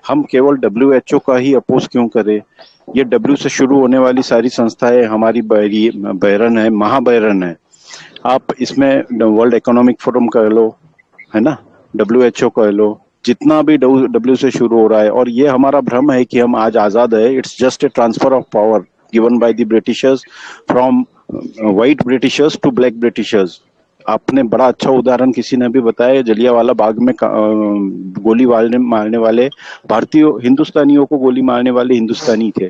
हम केवल WHO का ही अपोज क्यों करें? ये W से शुरू होने वाली सारी संस्थाएं हमारी बैरन है, महाबैरन है। आप इसमें वर्ल्ड इकोनॉमिक फोरम कर लो, है ना, WHO कह लो, जितना भी W से शुरू हो रहा है, और ये हमारा भ्रम है कि हम आज आजाद है। It's just a transfer of power given by the Britishers from white Britishers to black Britishers. आपने बड़ा अच्छा उदाहरण किसी ने भी बताया, जलियांवाला बाग में गोली मारने वाले भारतीय हिंदुस्तानियों को गोली मारने वाले हिंदुस्तानी थे।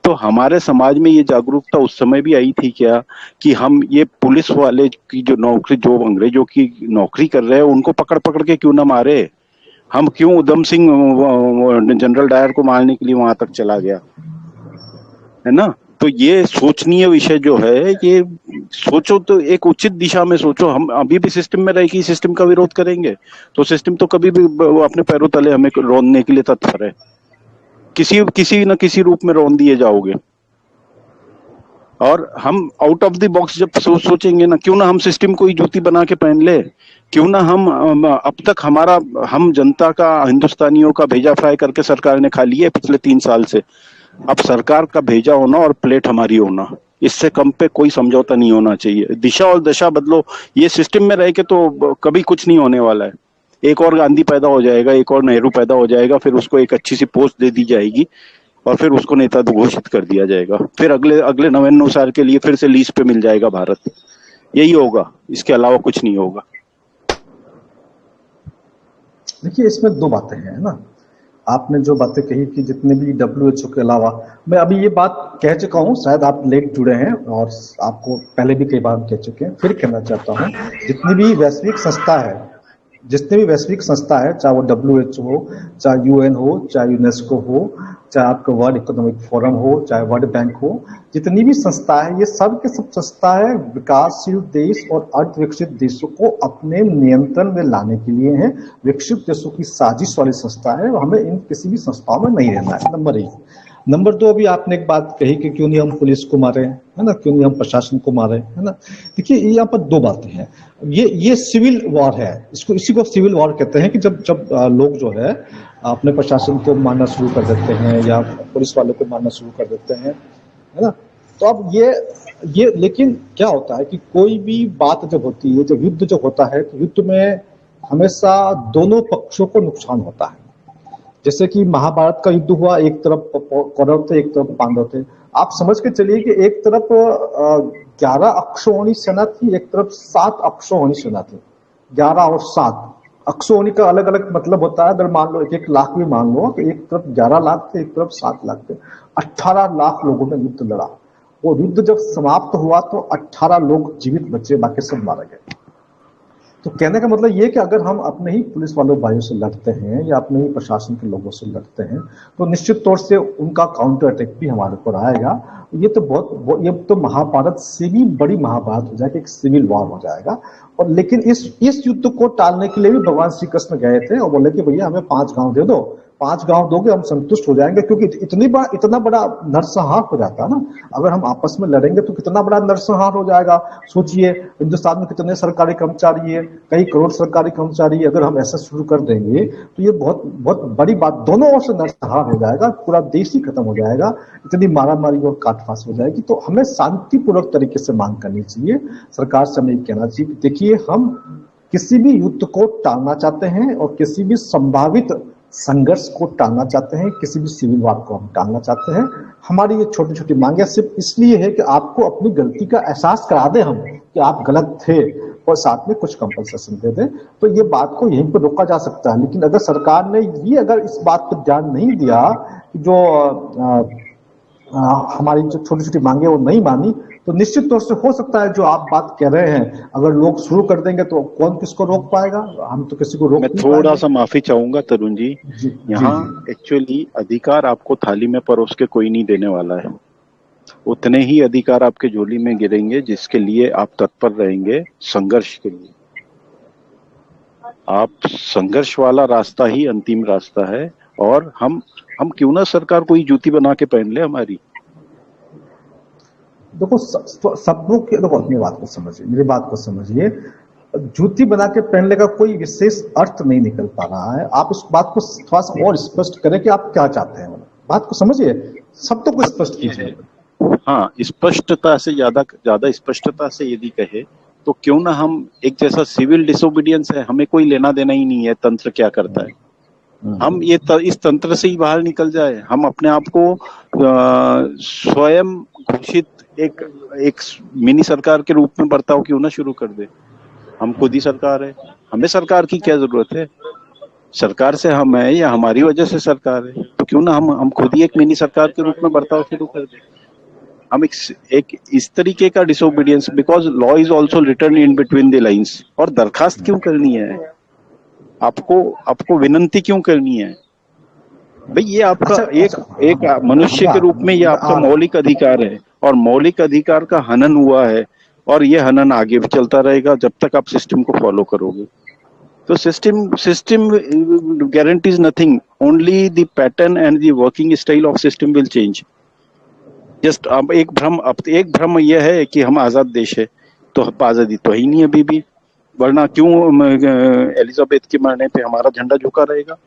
तो हमारे समाज में ये जागरूकता उस समय भी आई थी क्या, कि हम ये पुलिस वाले की जो नौकरी, जो अंग्रेजों की नौकरी कर रहे हैं, उनको पकड़ पकड़ के क्यों ना मारे? हम क्यों उधम सिंह जनरल डायर को मारने के लिए वहां तक चला गया, है ना? तो ये सोचनीय विषय जो है, ये सोचो तो एक उचित दिशा में सोचो। हम अभी भी सिस्टम में रह के सिस्टम का विरोध करेंगे तो सिस्टम तो कभी भी अपने पैरों तले हमें रोनने के लिए तत्पर है। किसी न किसी रूप में रोन दिए जाओगे। और हम आउट ऑफ द बॉक्स जब सोचेंगे ना, क्यों ना हम सिस्टम को ही जूती बना के पहन ले। क्यों ना अब तक हम जनता का, हिंदुस्तानियों का भेजा फ्राई करके सरकार ने खा लिया है पिछले 3 साल से। अब सरकार का भेजा होना और प्लेट हमारी होना, इससे कम पे कोई समझौता नहीं होना चाहिए। दिशा और दशा बदलो। ये सिस्टम में रह के तो कभी कुछ नहीं होने वाला है। एक और गांधी पैदा हो जाएगा, एक और नेहरू पैदा हो जाएगा, फिर उसको एक अच्छी सी पोस्ट दे दी जाएगी और फिर उसको नेता घोषित कर दिया जाएगा। फिर अगले अगले 99 साल के लिए फिर से लीज पे मिल जाएगा भारत। यही होगा, इसके अलावा कुछ नहीं होगा। देखिए, इसमें दो बातें हैं ना। आपने जो बातें कही कि जितने भी WHO के अलावा, मैं अभी ये बात कह चुका हूँ, शायद आप लेट जुड़े हैं और आपको पहले भी कई बार कह चुके हैं, फिर कहना चाहता हूँ। जितनी भी वैश्विक संस्था है, जितने भी वैश्विक संस्था है, चाहे वो WHO हो, चाहे UN हो, चाहे यूनेस्को हो, चाहे आपका वर्ल्ड इकोनॉमिक फोरम हो, चाहे वर्ल्ड बैंक हो, जितनी भी संस्था है, ये सब के सब संस्थाएं विकासशील देश और अर्धविकसित देशों को अपने नियंत्रण में लाने के लिए हैं। विकसित देशों की साजिश वाली संस्था है, हमें इन किसी भी संस्थाओं में नहीं रहना है, नंबर 1। नंबर 2, अभी आपने एक बात कही कि क्यों नहीं हम पुलिस को मारे, है ना, क्यों नहीं हम प्रशासन को मारे, है ना। देखिए, यहाँ पर दो बातें हैं। ये सिविल वॉर है, इसी को सिविल वॉर कहते हैं कि जब जब लोग जो है अपने प्रशासन को मारना शुरू कर देते हैं या पुलिस वालों को मारना शुरू कर देते हैं, है ना। तो अब ये लेकिन क्या होता है कि कोई भी बात जब होती है, जब युद्ध जब होता है, तो युद्ध में हमेशा दोनों पक्षों को नुकसान होता है। जैसे कि महाभारत का युद्ध हुआ, एक तरफ कौरव थे, एक तरफ पांडव थे। आप समझ के चलिए कि एक तरफ 11 अक्षौहिणी सेना थी, एक तरफ 7 अक्षौहिणी सेना थी। 11 और 7 अक्षौहिणी का अलग अलग मतलब होता है। अगर मान लो 1 लाख भी मान लो, तो एक तरफ 11 लाख थे, एक तरफ 7 लाख थे। 18 लाख लोगों ने युद्ध लड़ा। वो युद्ध जब समाप्त हुआ तो 18 लोग जीवित बचे, बाकी सब मारे गए। तो कहने का मतलब ये कि अगर हम अपने ही पुलिस वालों भाइयों से लड़ते हैं या अपने ही प्रशासन के लोगों से लड़ते हैं, तो निश्चित तौर से उनका काउंटर अटैक भी हमारे ऊपर आएगा। ये तो महाभारत से भी बड़ी महाभारत हो जाएगी, एक सिविल वॉर हो जाएगा। और लेकिन इस युद्ध को टालने के लिए भी भगवान श्री कृष्ण गए थे और बोले कि भैया हमें 5 गांव दे दो, 5 गांव दोगे हम संतुष्ट हो जाएंगे। क्योंकि इतना बड़ा नरसंहार हो जाता है ना। अगर हम आपस में लड़ेंगे तो कितना बड़ा नरसंहार हो जाएगा। सोचिए, हिंदुस्तान में कितने सरकारी कर्मचारी है, कई करोड़ सरकारी कर्मचारी। अगर हम ऐसा शुरू कर देंगे तो ये बहुत बहुत बड़ी बात, दोनों ओर से नरसंहार हो जाएगा, पूरा देश ही खत्म हो जाएगा, इतनी मारामारी और काटफास हो जाएगी। तो हमें शांतिपूर्वक तरीके से मांग करनी चाहिए। सरकार से हमें कहना चाहिए, देखिए हम किसी भी युद्ध को टालना चाहते हैं और किसी भी संभावित संघर्ष को टालना चाहते हैं, किसी भी सिविल वॉर को हम टालना चाहते हैं। हमारी ये छोटी छोटी मांगे सिर्फ इसलिए है कि आपको अपनी गलती का एहसास करा दें हम कि आप गलत थे, और साथ में कुछ कंपनसेशन दे दें। तो ये बात को यहीं पर रोका जा सकता है। लेकिन अगर सरकार ने अगर इस बात पर ध्यान नहीं दिया कि जो हमारी जो छोटी छोटी मांगे वो नहीं मानी, तो निश्चित तौर से हो सकता है जो आप बात कह रहे हैं, अगर लोग शुरू कर देंगे तो कौन किसको रोक पाएगा? हम तो किसी को रोक नहीं पाएंगे। मैं थोड़ा सा माफी चाहूंगा तरुण जी। यहाँ एक्चुअली अधिकार आपको थाली में परोस के कोई नहीं देने वाला है। उतने ही अधिकार आपके झोली में गिरेंगे जिसके लिए आप तत्पर रहेंगे संघर्ष के लिए। आप संघर्ष वाला रास्ता ही अंतिम रास्ता है। और हम क्यों ना सरकार कोई जूती बना के पहन ले हमारी। देखो, सब लोग देखो, अपनी बात को समझिए, मेरी बात को समझिए। जूती बना के पहनने का कोई विशेष अर्थ नहीं निकल पा रहा है। आप इस बात को थोड़ा सा और स्पष्ट करें कि आप क्या चाहते हैं, बात को समझिए, शब्दों को स्पष्ट कीजिए। हाँ, स्पष्टता से ज्यादा ज्यादा स्पष्टता से यदि कहे तो क्यों ना हम एक जैसा सिविल डिसोबीडियंस है, हमें कोई लेना देना ही नहीं है तंत्र क्या करता है, हम इस तंत्र से ही बाहर निकल जाए। हम अपने आप को स्वयं घोषित एक मिनी सरकार के रूप में बर्ताव क्यों ना शुरू कर दे। हम खुद ही सरकार है, हमें सरकार की क्या जरूरत है, सरकार से हम है या हमारी वजह से सरकार है, तो क्यों ना हम खुद ही एक मिनी सरकार के रूप में बर्ताव शुरू कर दें। हम एक इस तरीके का disobedience, because law is also written in between the lines. और दरखास्त क्यों करनी है आपको विनंती क्यों करनी है भाई, ये आपका एक मनुष्य के रूप में ये आपका मौलिक अधिकार है, और मौलिक अधिकार का हनन हुआ है, और ये हनन आगे भी चलता रहेगा जब तक आप सिस्टम को फॉलो करोगे। तो system guarantees nothing, only the pattern and the working style of system will change. Just अब एक भ्रम यह है कि हम आजाद देश है, तो आजादी तो ही नहीं अभी भी, वरना क्यों एलिजाबेथ के मरने पे हमारा झंडा झुका रहेगा,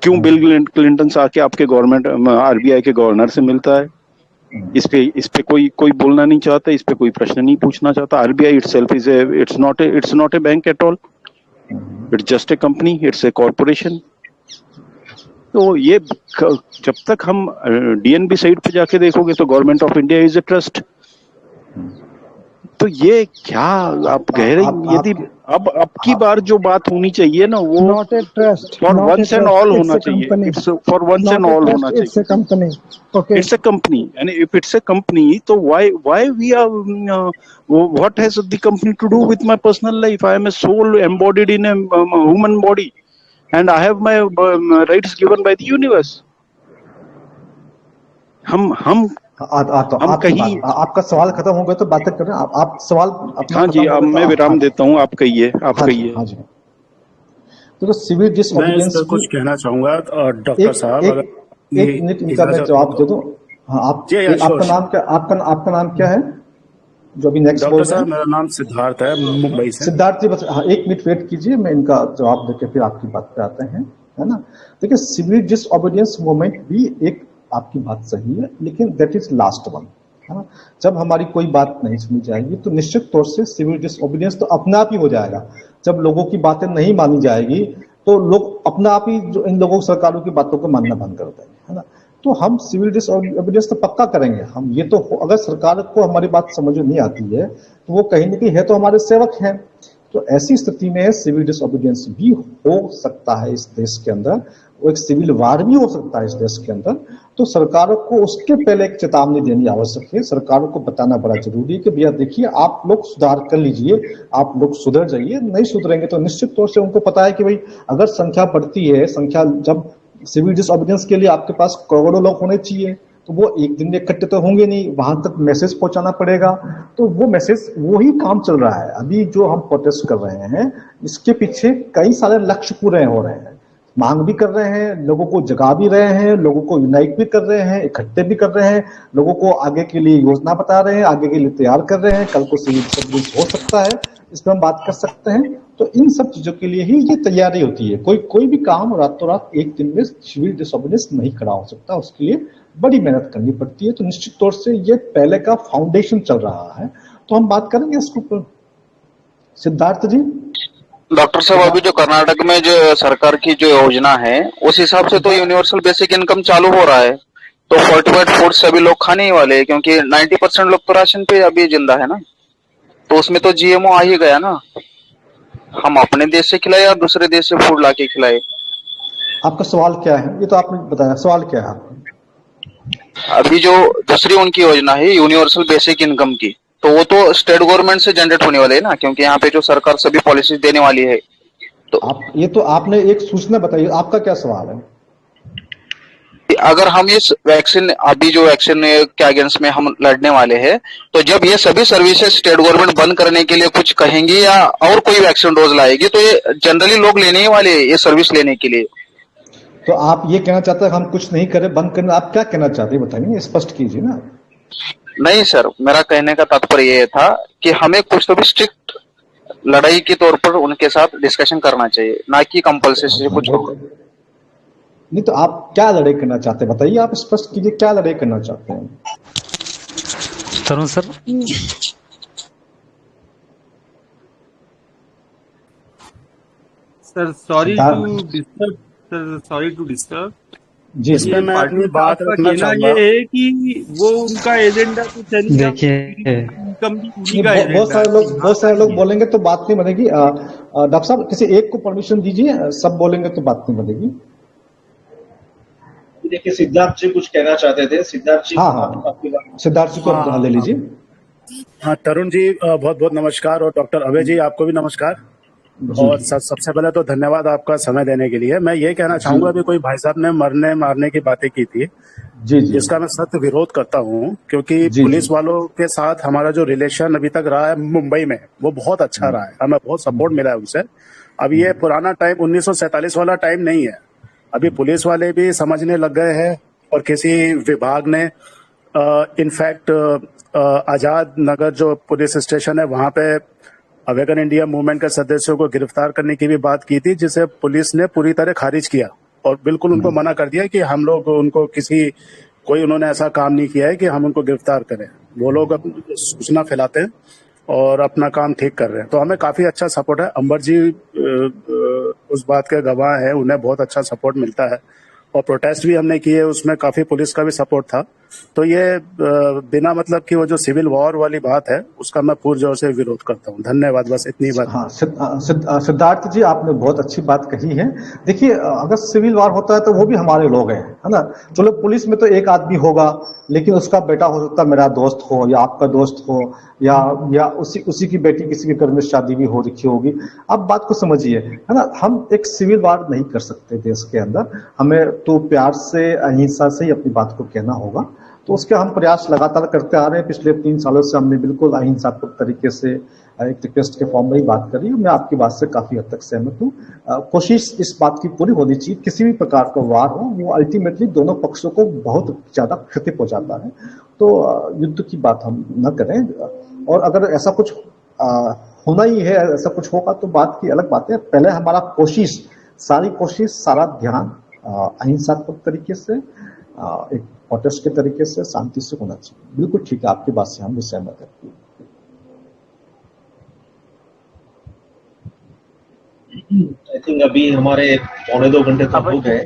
क्यों बिल क्लिंटन से आके आपके गवर्नमेंट आरबीआई के गवर्नर से मिलता है, इस पे कोई बोलना नहीं चाहता, इस पे कोई प्रश्न नहीं पूछना चाहता। RBI itself it's not a bank at all, it's just A company, it's a corporation. तो ये जब तक हम डीएनबी साइट पे जाके देखोगे तो government of India is a trust. तो ये क्या आप कह रहे हैं, यदि अब की बार जो बात होनी चाहिए ना, वो not a trust for once and all होना चाहिए, it's for once and all होना चाहिए। It's a company, okay, it's a company, and if it's a company तो why we are what has the company to do with my personal life? I am a soul embodied in a human body and I have my rights given by the universe. हम कहीं आपका सवाल खत्म हो गया तो बातें कर रहे हैं आप सवाल अपना। हाँ जी, अब मैं विराम देता हूँ, आप कहिए, कहिए। हाँ जी, तो सिविल डिसओबीडियंस कुछ कहना चाहूंगा डॉक्टर साहब, एक मिनट इनका मैं जवाब दे दूं। हाँ, आपका नाम क्या है जो अभी नेक्स्ट बोल रहे हैं? मेरा नाम सिद्धार्थ है, मुंबई से। सिद्धार्थ जी, बस हाँ, एक मिनट वेट कीजिए, मैं इनका जवाब देके फिर आपकी बात पे आते हैं, है ना। देखिए, सिविल डिसओबीडियंस मूवमेंट भी एक आपकी बात सही है, लेकिन दैट इज लास्ट वन, है ना। जब हमारी कोई बात नहीं सुनी जाएगी तो निश्चित तौर से सिविल डिसओबीडियंस तो अपने आप ही हो जाएगा। जब लोगों की बातें नहीं मानी जाएगी तो लोग अपने आप ही जो इन लोगों सरकारों की बातों को मानना बंद कर देंगे, है ना। तो हम सिविल डिसओबीडियंस तो पक्का करेंगे हम, ये तो अगर सरकार को हमारी बात समझ नहीं आती है तो वो कहीं ना कहीं है तो हमारे सेवक हैं। तो ऐसी स्थिति में सिविल डिसओबीडियंस भी हो सकता है इस देश के अंदर, वो एक सिविल वार भी हो सकता है इस देश के अंदर। तो सरकारों को उसके पहले एक चेतावनी देनी आवश्यक है, सरकारों को बताना बड़ा जरूरी है कि भैया देखिए, आप लोग सुधार कर लीजिए, आप लोग सुधर जाइए। नहीं सुधरेंगे तो निश्चित तौर से उनको पता है कि भाई अगर संख्या बढ़ती है, संख्या जब सिविल डिसओबीडियंस के लिए आपके पास करोड़ों लोग होने चाहिए, तो वो एक दिन में इकट्ठे तो होंगे नहीं, वहां तक मैसेज पहुंचाना पड़ेगा। तो वो मैसेज, वही काम चल रहा है अभी जो हम प्रोटेस्ट कर रहे हैं, इसके पीछे कई सारे लक्ष्य पूरे हो रहे हैं। मांग भी कर रहे हैं, लोगों को जगा भी रहे हैं, लोगों को यूनाइट भी कर रहे हैं, इकट्ठे भी कर रहे हैं, लोगों को आगे के लिए योजना बता रहे हैं, आगे के लिए तैयार कर रहे हैं। कल को सिविल डिसओबीडियंस हो सकता है, इस पर हम बात कर सकते हैं। तो इन सब चीजों के लिए ही ये तैयारी होती है। कोई भी काम रातों रात एक दिन में सिविल डिसओबीडियंस नहीं खड़ा हो सकता, उसके लिए बड़ी मेहनत करनी पड़ती है। तो निश्चित तौर से ये पहले का फाउंडेशन चल रहा है, तो हम बात करेंगे इसके ऊपर। सिद्धार्थ जी। डॉक्टर साहब, अभी जो कर्नाटक में जो सरकार की जो योजना है, उस हिसाब से तो यूनिवर्सल बेसिक इनकम चालू हो रहा है, तो फोर्टिफाइड फूड सभी लोग खाने ही वाले हैं, क्योंकि 90% लोग तो राशन पे अभी जिंदा है ना। तो उसमें तो जीएमओ आ ही गया ना। हम अपने देश से खिलाए या दूसरे देश से फूड लाके खिलाए? आपका सवाल क्या है, ये तो आपने बताया, सवाल क्या है आपका? अभी जो दूसरी उनकी योजना है यूनिवर्सल बेसिक इनकम की, तो वो तो स्टेट गवर्नमेंट से जनरेट होने वाले है ना, क्योंकि यहाँ पे जो सरकार सभी पॉलिसीज देने वाली है। तो ये तो आपने एक सूचना बताई, आपका क्या सवाल है? अगर हम इस वैक्सीन, अभी जो वैक्सीन के अगेंस्ट में हम लड़ने वाले हैं, तो जब ये सभी सर्विसेज स्टेट गवर्नमेंट बंद करने के लिए कुछ कहेंगी या और कोई वैक्सीन डोज लाएगी, तो ये जनरली लोग लेने ही वाले हैं ये सर्विस लेने के लिए। तो आप ये कहना चाहते हैं हम कुछ नहीं करें, बंद करना, आप क्या कहना चाहते हैं बताइए, स्पष्ट कीजिए ना। नहीं सर, मेरा कहने का तात्पर्य ये था कि हमें कुछ तो भी स्ट्रिक्ट लड़ाई के तौर पर उनके साथ डिस्कशन करना चाहिए, ना कि कंपल्सरी से कुछ हो। नहीं तो आप क्या लड़ाई करना चाहते हैं बताइए, आप स्पष्ट कीजिए क्या लड़ाई करना चाहते हैं। Tarun sir, sir sorry Siddharth to disturb. Sir sorry to disturb. जी इसमें मैं पार्टी अपनी स्टाफ बात का रखना कहना चाहूंगा। ये है कि वो उनका एजेंडा तो चलेगा, देखिए इनकम भी उन्हीं नहीं, का बहुत एजेंडा है, सारे यहाँ लोग नहीं है। बोलेंगे तो बात नहीं बनेगी। डॉक्टर साहब किसी एक को परमिशन दीजिए, सब बोलेंगे तो बात नहीं बनेगी। देखिए सिद्धार्थ जी कुछ कहना चाहते थे, सिद्धार्थ जी हाँ आपकी बात। हाँ, सिद्धार्थ जी को हाँ ले लीजिए। हाँ, तरुण जी बहुत बहुत नमस्कार, और डॉक्टर अभय जी आपको भी नमस्कार। जी और सबसे पहले तो धन्यवाद आपका समय देने के लिए। मैं ये कहना जी चाहूंगा कि कोई भाई साहब ने मरने मारने की बातें की थी, जी जी जिसका मैं सख्त विरोध करता हूँ, क्योंकि जी पुलिस वालों के साथ हमारा जो रिलेशन अभी तक रहा है मुंबई में, वो बहुत अच्छा रहा है, हमें बहुत सपोर्ट मिला है उनसे। अब ये पुराना टाइम 1947 वाला टाइम नहीं है। अभी पुलिस वाले भी समझने लग गए हैं, और किसी विभाग ने इनफैक्ट आजाद नगर जो पुलिस स्टेशन है वहां पे अवेकन इंडिया मूवमेंट के सदस्यों को गिरफ्तार करने की भी बात की थी, जिसे पुलिस ने पूरी तरह खारिज किया और बिल्कुल उनको मना कर दिया कि हम लोग उनको कोई उन्होंने ऐसा काम नहीं किया है कि हम उनको गिरफ्तार करें। वो लोग अपनी सूचना फैलाते हैं और अपना काम ठीक कर रहे हैं, तो हमें काफी अच्छा सपोर्ट है। अंबर जी उस बात के गवाह है, उन्हें बहुत अच्छा सपोर्ट मिलता है, और प्रोटेस्ट भी हमने किए, उसमें काफी पुलिस का भी सपोर्ट था। तो ये बिना मतलब कि वो जो सिविल वॉर वाली बात है उसका मैं पूर्णजोर से विरोध करता हूँ। धन्यवाद, बस इतनी बात। हाँ, सिद्धार्थ जी आपने बहुत अच्छी बात कही है। देखिए अगर सिविल वार होता है तो वो भी हमारे लोग हैं, है ना। चलो पुलिस में तो एक आदमी होगा, लेकिन उसका बेटा हो सकता है मेरा दोस्त हो या आपका दोस्त हो, या उसी की बेटी किसी के घर में शादी भी हो रखी होगी। आप बात को समझिए, है ना। हम एक सिविल वार नहीं कर सकते देश के अंदर, हमें तो प्यार से अहिंसा से ही अपनी बात को कहना होगा। तो उसके हम प्रयास लगातार करते आ रहे हैं। पिछले 3 सालों से हमने बिल्कुल अहिंसात्मक तरीके से एक रिक्वेस्ट के फॉर्म में ही बात करी। मैं आपकी बात से काफी हद तक सहमत हूँ। कोशिश इस बात की पूरी होनी चाहिए, किसी भी प्रकार का वार हो वो अल्टीमेटली दोनों पक्षों को बहुत ज्यादा क्षति पहुंचाता है। तो युद्ध की बात हम न करें, और अगर ऐसा कुछ होना ही है, ऐसा कुछ होगा तो बात की अलग बात है। पहले हमारा सारी कोशिश, सारा ध्यान अहिंसात्मक तरीके से, एक प्रोटेस्ट के तरीके से, शांति से होना चाहिए। बिल्कुल ठीक है, आपकी बात से हम भी सहमत है। आई थिंक अभी हमारे 1.25 घंटे तक हो गए।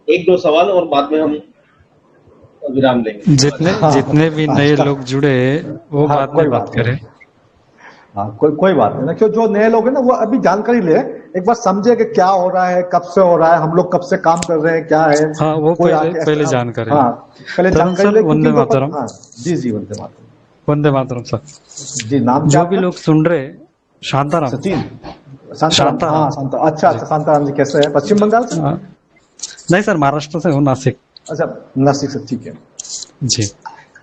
1-2 सवाल और बाद में हम विराम लेंगे। जितने भी नए लोग जुड़े वो हाँ, बाद कोई में बात बात नहीं। करें। हाँ, कोई बात नहीं ना, क्यों जो नए लोग हैं ना वो अभी जानकारी ले, एक बार समझे कि क्या हो रहा है, कब से हो रहा है, हम लोग कब से काम कर रहे हैं, क्या है। हाँ, वो कोई पहले जानकारी। हाँ, पहले तरुण जानकारी सर, ले, वंदे मातरम। हाँ जी जी, वंदे मातरम। वंदे मातरम सर। जी, नाम जो क्या भी आपका? लोग सुन रहे, शांताराम। सचिन शांताराम। हाँ, अच्छा, शांताराम जी कैसे हैं? पश्चिम बंगाल से? नहीं सर, महाराष्ट्र से हूँ, नासिक। अच्छा, नासिक से, ठीक है जी।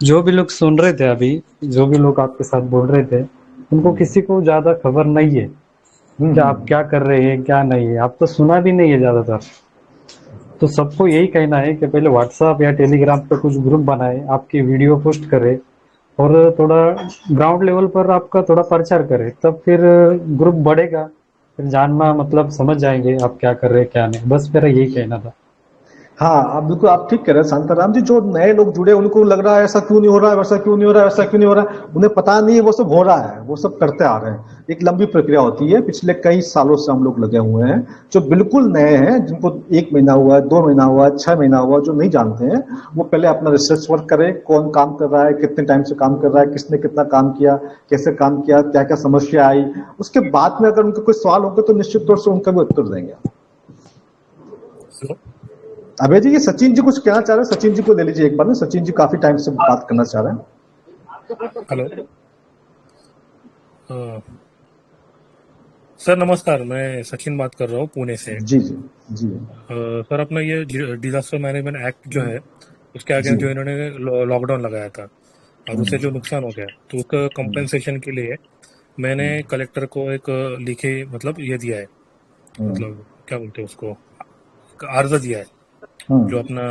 जो भी लोग सुन रहे थे अभी, जो भी लोग आपके साथ बोल रहे थे, उनको किसी को ज्यादा खबर नहीं है कि आप क्या कर रहे हैं क्या नहीं है। आप तो सुना भी नहीं है ज्यादातर। तो सबको यही कहना है कि पहले व्हाट्सएप या टेलीग्राम पे कुछ ग्रुप बनाए, आपकी वीडियो पोस्ट करे और थोड़ा ग्राउंड लेवल पर आपका थोड़ा प्रचार करे, तब फिर ग्रुप बढ़ेगा, फिर जानना मतलब समझ जाएंगे आप क्या कर रहे हैं क्या नहीं। बस मेरा यही कहना था। हाँ, आप बिल्कुल आप ठीक कह रहे हैं शांताराम जी। जो नए लोग जुड़े उनको लग रहा है ऐसा क्यों नहीं हो रहा है, वैसा क्यों नहीं हो रहा है, वैसा क्यों नहीं हो रहा है, उन्हें पता नहीं है वो सब हो रहा है, वो सब करते आ रहे हैं। एक लंबी प्रक्रिया होती है, पिछले कई सालों से हम लोग लगे हुए हैं। जो बिल्कुल नए हैं, जिनको 1 महीना हुआ है, 2 महीना हुआ है, 6 महीना हुआ, जो नहीं जानते हैं, वो पहले अपना रिसर्च वर्क करें, कौन काम कर रहा है, कितने टाइम से काम कर रहा है, किसने कितना काम किया, कैसे काम किया, क्या क्या समस्या आई। उसके बाद में अगर उनके कोई सवाल होगा तो निश्चित तौर से उनका भी उत्तर देंगे। अभय जी, ये सचिन जी कुछ कहना चाह रहे हैं, सचिन जी को ले लीजिए एक बार में। सचिन जी काफी टाइम से बात करना चाह रहे हैं। हेलो सर, नमस्कार। मैं सचिन बात कर रहा हूँ पुणे से। जी जी जी। सर, अपना ये डिजास्टर मैनेजमेंट एक्ट जो है उसके आगे जो इन्होंने लॉकडाउन लगाया था और उससे जो नुकसान हो गया, तो उसका कंपेंसेशन के लिए मैंने कलेक्टर को एक लिखे मतलब ये दिया है, मतलब क्या बोलते हैं उसको, अर्ज दिया है। जो अपना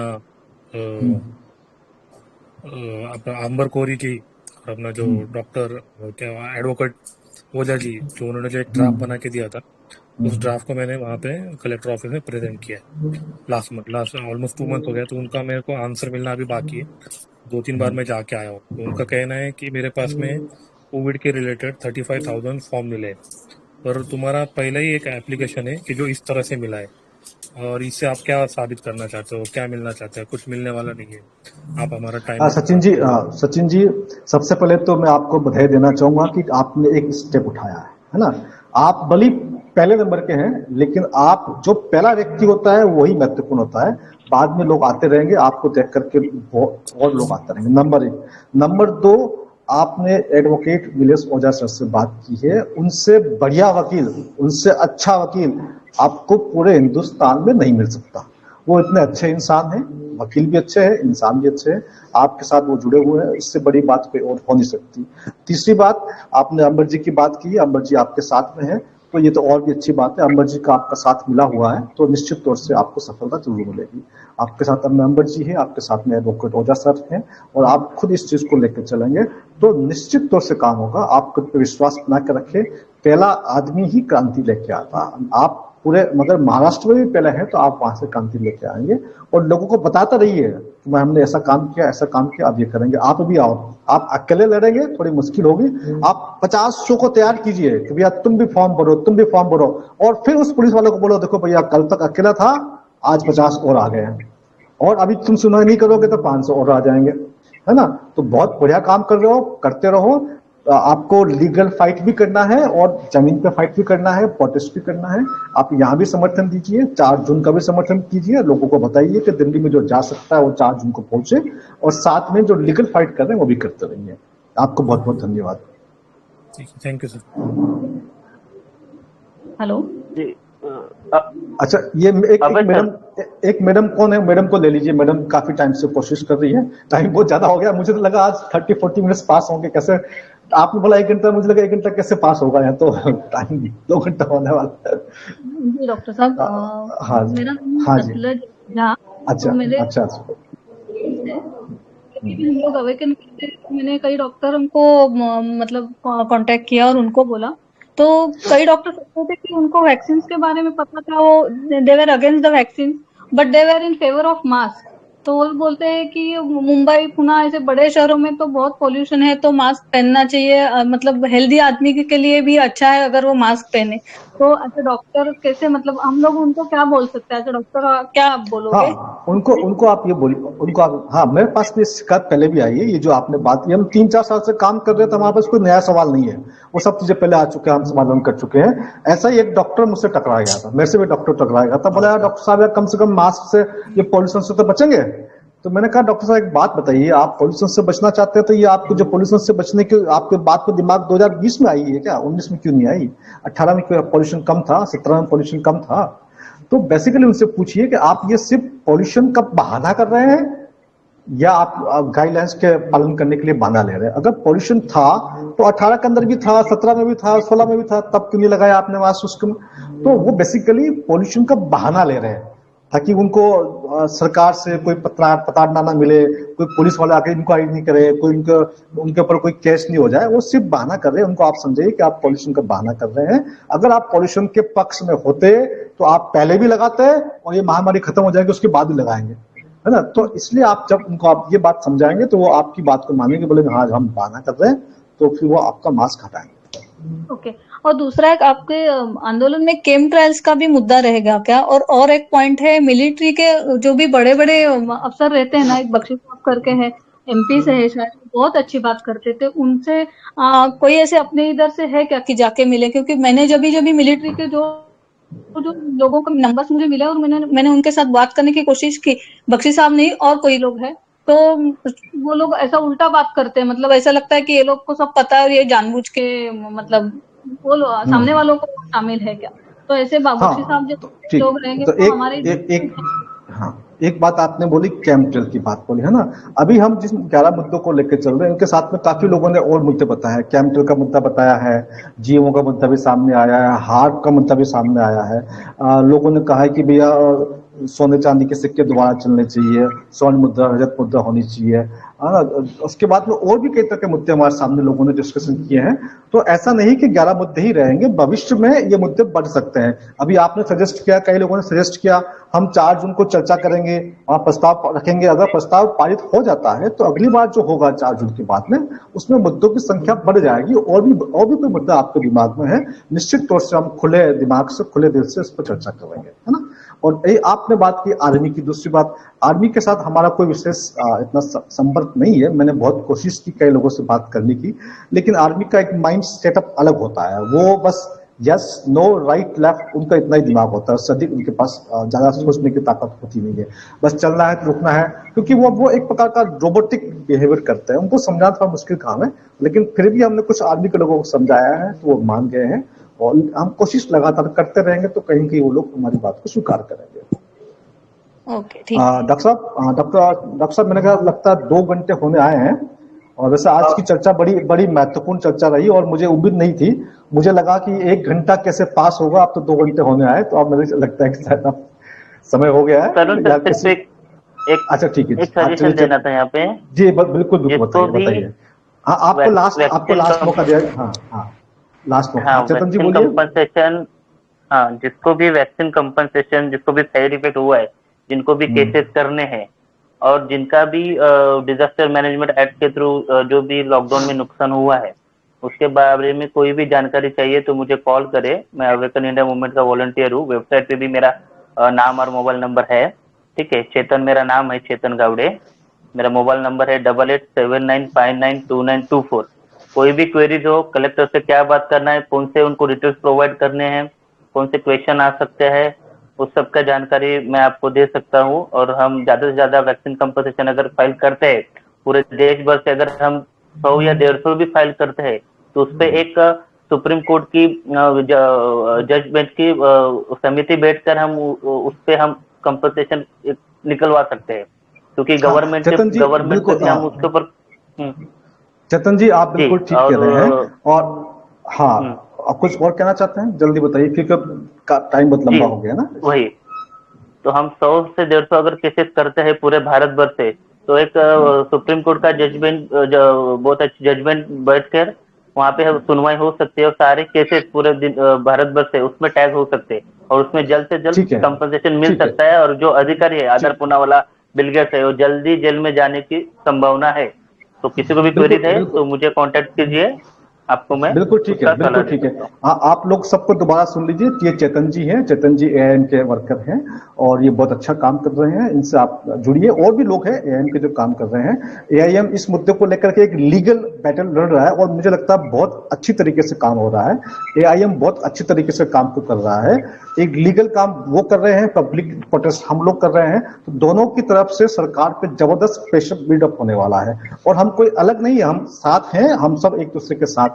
अंबर कोरी जी और अपना जो डॉक्टर क्या एडवोकेट ओझा जी, जो उन्होंने जो एक ड्राफ्ट बना के दिया था, उस ड्राफ्ट को मैंने वहाँ पे कलेक्टर ऑफिस में प्रेजेंट किया है लास्ट ऑलमोस्ट 2 मंथ हो गया, तो उनका मेरे को आंसर मिलना अभी बाकी है। 2-3 बार मैं जाके आया हूँ, तो उनका कहना है कि मेरे पास में कोविड के रिलेटेड 35,000 फॉर्म मिले हैं, पर तुम्हारा पहला ही एक एप्लीकेशन है कि जो इस तरह से मिला है, और इससे आप क्या साबित करना चाहते हो, क्या मिलना चाहते हैं? कुछ मिलने वाला नहीं है, आप हमारा टाइम सचिन जी, सबसे पहले तो मैं आपको बधाई देना चाहूंगा कि आपने एक स्टेप उठाया है ना। आप भले पहले नंबर के हैं, लेकिन आप जो पहला व्यक्ति होता है वही महत्वपूर्ण होता है। बाद में लोग आते रहेंगे, आपको देख करके और लोग आते रहेंगे। नंबर 1। नंबर 2, आपने एडवोकेट नीलेश ओझा सर से बात की है। उनसे बढ़िया वकील, उनसे अच्छा वकील आपको पूरे हिंदुस्तान में नहीं मिल सकता। वो इतने अच्छे इंसान हैं, वकील भी अच्छे हैं, इंसान भी अच्छे हैं, आपके साथ वो जुड़े हुए हैं, इससे बड़ी बात कोई और हो नहीं सकती। तीसरी बात, आपने अंबर जी की बात की, अंबर जी आपके साथ में है, तो ये तो और भी अच्छी बात है। अंबर जी का आपका साथ मिला हुआ है, तो निश्चित तौर से आपको सफलता जरूर मिलेगी। आपके साथ अंबर जी है, आपके साथ में एडवोकेट ओझा सर हैं, और आप खुद इस चीज को लेकर चलेंगे तो निश्चित तौर से काम होगा। आप खुद पे विश्वास बना कर रखें। पहला आदमी ही क्रांति लेके आता। आप पूरे मगर महाराष्ट्र में भी पहले हैं, तो आप वहां से क्रांति लेके आएंगे, और लोगों को बताता रहिए कि मैं हमने ऐसा काम किया, ऐसा काम किया, आप ये करेंगे। आप भी आओ, आप अकेले लड़ेंगे थोड़ी मुश्किल होगी, आप 50 शो को तैयार कीजिए कि भैया तुम भी फॉर्म भरो, तुम भी फॉर्म भरो, और फिर उस पुलिस वाले को बोलो देखो भैया कल तक अकेला था, आज 50 और आ गए हैं, और अभी तुम सुनवाई नहीं करोगे तो 500 और आ जाएंगे, है ना। तो बहुत बढ़िया काम कर रहे हो, करते रहो। आपको लीगल फाइट भी करना है और जमीन पे फाइट भी करना है, प्रोटेस्ट भी करना है। आप यहाँ भी समर्थन दीजिए, 4 जून का भी समर्थन कीजिए। लोगों को बताइए कि दिल्ली में जो जा सकता है वो 4 जून को पहुंचे, और साथ में जो लीगल फाइट कर रहे हैं वो भी करते रहिए। आपको बहुत बहुत धन्यवाद। Thank you sir. हेलो जी अच्छा, ये एक मैडम कौन है? मैडम को ले लीजिए। मैडम काफी टाइम से कोशिश कर रही है, टाइम बहुत ज्यादा हो गया। मुझे तो लगा आज 30-40 मिनट पास होंगे। कैसे आपने बोला 1 घंटा, मुझे लगा 1 घंटा कैसे पास होगा, यहाँ तो टाइम 2 घंटा होने वाला है। जी डॉक्टर साहब, हाँ जी, मेरा हाँ जी। अच्छा, तो मेरे अच्छा हम लोग अवेकन करते, मैंने कई डॉक्टर हमको मतलब कांटेक्ट किया और उनको बोला, तो कई डॉक्टर कहते थे कि उनको वैक्सीन के बारे में पता था, वो they were against the vaccine but they were in favour of mask. तो वो बोलते हैं कि मुंबई, पुणे ऐसे बड़े शहरों में तो बहुत पोल्यूशन है, तो मास्क पहनना चाहिए, मतलब हेल्दी आदमी के लिए भी अच्छा है अगर वो मास्क पहने। तो अच्छा डॉक्टर कैसे, मतलब हम लोग उनको क्या बोल सकते हैं? अच्छा डॉक्टर क्या आप बोलोगे? हाँ, उनको आप ये बोलिए, उनको आप, हाँ मेरे पास भी शिकायत पहले भी आई है। ये जो आपने बात की, हम 3-4 साल से काम कर रहे थे, हमारे पास कोई नया सवाल नहीं है, वो सब चीजें पहले आ चुके हैं, हम समाधान कर चुके हैं। ऐसा ही एक डॉक्टर मुझसे टकरा गया था, मेरे से भी डॉक्टर टकरा गया था। बोला यार डॉक्टर साहब, कम से कम मास्क से, ये पॉल्यूशन से तो बचेंगे। तो मैंने कहा डॉक्टर साहब एक बात बताइए, आप पॉल्यूशन से बचना चाहते हैं तो ये आपको जो पॉल्यूशन से बचने की आपके बात को दिमाग 2020 में आई है क्या? 19 में क्यों नहीं आई? 18 में पॉल्यूशन कम था, 17 में पॉल्यूशन कम था। तो बेसिकली उनसे पूछिए कि आप ये सिर्फ पॉल्यूशन का बहाना कर रहे हैं या आप गाइडलाइंस के पालन करने के लिए बहाना ले रहे हैं। अगर पॉल्यूशन था तो 18 के अंदर भी था, 17 में भी था, 16 में भी था, तब क्यों नहीं लगाया आपने मास्क उसको? तो वो बेसिकली पॉल्यूशन का बहाना ले रहे हैं ताकि उनको सरकार से कोई प्रताड़ना ना मिले, कोई पुलिस वाले आके इनको नहीं करे, कोई उनके ऊपर कोई केस नहीं हो जाए। वो सिर्फ बहाना कर रहे हैं। उनको आप समझिए कि आप पॉल्यूशन का बहाना कर रहे हैं। अगर आप पॉल्यूशन के पक्ष में होते तो आप पहले भी लगाते और ये महामारी खत्म हो जाएगी उसके बाद भी लगाएंगे, है ना। तो इसलिए आप जब उनको आप ये बात समझाएंगे तो वो आपकी बात को मानेंगे, बोलेंगे हाँ हम बहाना कर रहे हैं, तो फिर वो आपका मास्क हटाएंगे। ओके और दूसरा एक आपके आंदोलन में केम ट्रायल्स का भी मुद्दा रहेगा क्या? और एक पॉइंट है, मिलिट्री के जो भी बड़े बड़े अफसर रहते हैं ना, एक बख्शी साहब करके है, एमपी से है शायद, बहुत अच्छी बात करते थे, उनसे कोई ऐसे अपने इधर से है क्या कि जाके मिले? क्योंकि मैंने जब भी मिलिट्री के जो लोगों का नंबर मुझे मिला और मैंने उनके साथ बात करने की कोशिश की, बख्शी साहब नहीं और कोई लोग है, तो वो लोग ऐसा उल्टा बात करते हैं, मतलब ऐसा लगता है कि ये लोग को सब पता है और ये जानबूझ के मतलब वो सामने वालों को शामिल है क्या? तो ऐसे बख्शी साहब जो लोग रहेंगे तो हमारे एक बात आपने बोली, कैम्पट्रेल की बात बोली, है ना। अभी हम जिस 11 मुद्दों को लेकर चल रहे हैं उनके साथ में काफी लोगों ने और मुद्दे बताए हैं। कैम्पट्रेल का मुद्दा बताया है, जीएमओ का मुद्दा भी सामने आया है, हार्ट का मुद्दा भी सामने आया है। लोगों ने कहा है कि भैया सोने चांदी के सिक्के दोबारा चलने चाहिए, स्वर्ण मुद्रा रजत मुद्रा होनी चाहिए, है ना। उसके बाद में और भी कई तरह के मुद्दे हमारे सामने लोगों ने डिस्कशन किए हैं। तो ऐसा नहीं कि 11 मुद्दे ही रहेंगे, भविष्य में ये मुद्दे बढ़ सकते हैं। अभी आपने सजेस्ट किया, कई लोगों ने सजेस्ट किया, हम 4 जून को चर्चा करेंगे और प्रस्ताव रखेंगे। अगर प्रस्ताव पारित हो जाता है तो अगली बार जो होगा 4 जून के बाद में, उसमें मुद्दों की संख्या बढ़ जाएगी। और भी कोई मुद्दा आपके दिमाग में है, निश्चित तौर से हम खुले दिमाग से, खुले दिल से इस पर चर्चा करेंगे, है ना। और ये आपने बात की आर्मी की। दूसरी बात, आर्मी के साथ हमारा कोई विशेष इतना संपर्क नहीं है। मैंने बहुत कोशिश की कई लोगों से बात करने की, लेकिन आर्मी का एक माइंड सेटअप अलग होता है। वो बस यस नो राइट लेफ्ट, उनका इतना ही दिमाग होता है। सदी उनके पास ज्यादा सोचने की ताकत होती नहीं है। बस चलना है तो रुकना है, क्योंकि वो एक प्रकार का रोबोटिक बिहेवियर करते हैं। उनको समझाना थोड़ा मुश्किल काम है, लेकिन फिर भी हमने कुछ आर्मी के लोगों को समझाया है तो वो मान गए हैं। और हम कोशिश लगातार करते रहेंगे तो कहीं कहीं वो लोग हमारी बात को स्वीकार करेंगे। ओके, ठीक। डॉक्टर साहब मैंने कहा लगता है 2 घंटे होने आए हैं। और वैसे आज की चर्चा बड़ी महत्वपूर्ण चर्चा रही और मुझे उम्मीद नहीं थी। मुझे लगा कि 1 घंटा कैसे पास होगा, अब तो 2 घंटे होने आए। तो अब मुझे लगता है कि शायद अब समय हो गया है। अच्छा ठीक है, एक सजेशन देना था यहाँ पे जी। बिल्कुल बताइए। हाँ, आपको लास्ट मौका दिया। हाँ लास्ट मौका। चेतन जी बोलिए। कंपनसेशन, हाँ, जिसको भी वैक्सीन कंपनसेशन, जिसको भी साइड इफेक्ट हुआ है, जिनको भी केसेस करने हैं और जिनका भी डिजास्टर मैनेजमेंट एक्ट के थ्रू जो भी लॉकडाउन में नुकसान हुआ है, उसके बारे में कोई भी जानकारी चाहिए तो मुझे कॉल करे। मैं अवेकन इंडिया मूवमेंट का वॉलंटियर हूँ। वेबसाइट पे भी मेरा नाम और मोबाइल नंबर है, ठीक है। चेतन मेरा नाम है, चेतन गावड़े। मेरा मोबाइल नंबर है 8879592924। कोई भी क्वेरीज हो, कलेक्टर से क्या बात करना है, कौन से उनको डिटेल्स प्रोवाइड करने हैं, कौन से क्वेश्चन आ सकते हैं, उस सब का जानकारी मैं आपको दे सकता हूँ। और हम ज्यादा से ज्यादा वैक्सीन कंपनसेशन अगर फाइल करते हैं पूरे देश भर से, अगर हम 100 या 150 भी फाइल करते हैं तो उस पर एक सुप्रीम कोर्ट की जजमेंट की समिति बैठकर हम उस पे हम कंपनसेशन निकलवा सकते हैं, क्योंकि गवर्नमेंट से हम उसके ऊपर। चेतन जी आप बिल्कुल ठीक कह रहे हैं। और हाँ, आप कुछ और कहना चाहते हैं? जल्दी बताइए, क्योंकि टाइम बहुत लंबा हो गया ना। वही तो हम 100 से 150 अगर केसेस करते हैं पूरे भारत भर से, तो एक सुप्रीम कोर्ट का जजमेंट, बहुत अच्छी जजमेंट बैठकर वहाँ पे सुनवाई हो सकती है और सारे केसेस पूरे भारत भर से उसमें टैग हो सकते हैं और उसमें जल्द से जल्द कंपनसेशन मिल सकता है। और जो अधिकारी है, आधार पूनावाला बिलगेट्स है, वो जल्दी जेल में जाने की संभावना है। तो किसी को भी क्वेरी है तो मुझे कांटेक्ट कीजिए, आपको मैं बिल्कुल ठीक है। आप लोग सबको दोबारा सुन लीजिए। ये चेतन जी हैं, चेतन जी एआईएम के वर्कर हैं और ये बहुत अच्छा काम कर रहे हैं। इनसे आप जुड़िए। और भी लोग हैं एआईएम के जो काम कर रहे हैं। एआईएम इस मुद्दे को लेकर के एक लीगल बैटल लड़ रहा है और मुझे लगता है बहुत अच्छी तरीके से काम हो रहा है। एआईएम बहुत अच्छी तरीके से काम को कर रहा है। एक लीगल काम वो कर रहे हैं, पब्लिक प्रोटेस्ट हम लोग कर रहे हैं। तो दोनों की तरफ से सरकार पे जबरदस्त प्रेशर बिल्डअप होने वाला है। और हम कोई अलग नहीं है, हम साथ हैं, हम सब एक दूसरे के साथ है।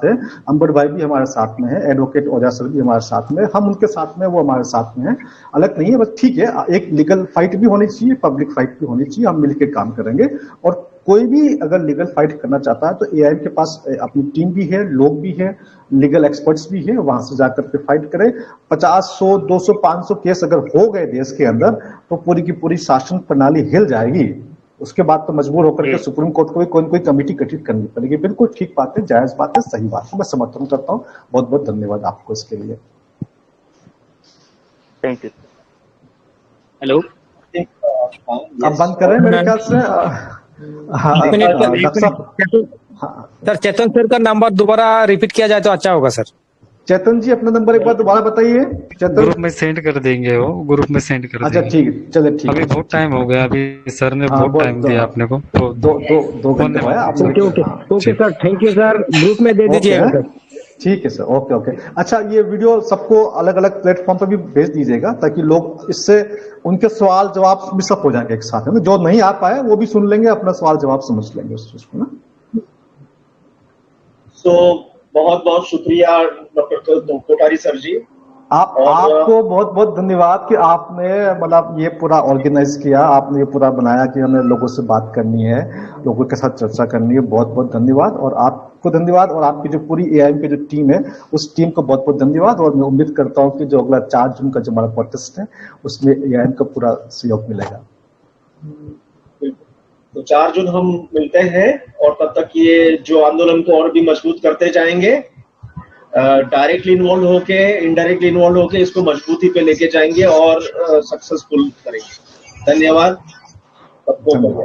अंबर भाई भी हमारे साथ में है, एडवोकेट ओझा सर भी हमारे साथ में, हम उनके साथ में, वो हमारे साथ में है। अलग नहीं है, बस ठीक है, एक लीगल फाइट भी होनी चाहिए, पब्लिक फाइट भी होनी चाहिए। हम मिलकर काम करेंगे। और कोई भी अगर लीगल फाइट करना चाहता है तो एआईएम के पास अपनी टीम भी है, लोग भी है, लीगल एक्सपर्ट्स भी है, वहां से जाकर के फाइट करें। 50, 100, 200, 500 केस अगर हो गए देश के अंदर तो पूरी की पूरी शासन प्रणाली हिल जाएगी। उसके बाद तो मजबूर होकर के सुप्रीम कोर्ट को भी कोई कमेटी गठित करनी पड़ेगी। बिल्कुल ठीक बात है, जायज बात है, सही बात है, मैं समर्थन करता हूँ। बहुत बहुत धन्यवाद आपको इसके लिए। Thank you. हेलो, आप बंद कर रहे हैं मेरे ख्याल से। सर चेतन सर का नंबर दोबारा रिपीट किया जाए तो अच्छा होगा सर। चेतन जी अपना नंबर एक बार दोबारा बताइए। ग्रुप में सेंड कर देंगे, वो ग्रुप में सेंड कर देंगे। अच्छा ठीक है, चलिए ठीक है। अभी बहुत टाइम हो गया, अभी सर ने बहुत टाइम दिया अपने को, तो दो घंटे हुआ। Okay sir, thank you sir, group में दे दीजिएगा सर। ठीक है सर, ओके। अच्छा, ये वीडियो सबको अलग अलग प्लेटफॉर्म पर भी भेज दीजिएगा ताकि लोग इससे उनके सवाल जवाब भी सब हो जाएंगे एक साथ में। जो नहीं आ पाए वो भी सुन लेंगे, अपना सवाल जवाब समझ लेंगे उस चीज को ना। बहुत बहुत शुक्रिया डॉक्टर कोठारी सर जी। आपको बहुत बहुत धन्यवाद कि आपने मतलब ये पूरा ऑर्गेनाइज किया, आपने ये पूरा बनाया कि हमें लोगों से बात करनी है, लोगों के साथ चर्चा करनी है। बहुत बहुत धन्यवाद। और आपको धन्यवाद और आपकी जो पूरी एआईएम की जो टीम है उस टीम को बहुत बहुत धन्यवाद। और मैं उम्मीद करता हूँ कि जो अगला 4 जून का जो हमारा प्रोटेस्ट है उसमें एआईएम का पूरा सहयोग मिलेगा। तो 4 जून हम मिलते हैं और तब तक ये जो आंदोलन को और भी मजबूत करते जाएंगे, डायरेक्टली इन्वॉल्व होके इनडायरेक्टली इन्वॉल्व होके इसको मजबूती पे लेके जाएंगे और सक्सेसफुल करेंगे। धन्यवाद सबको।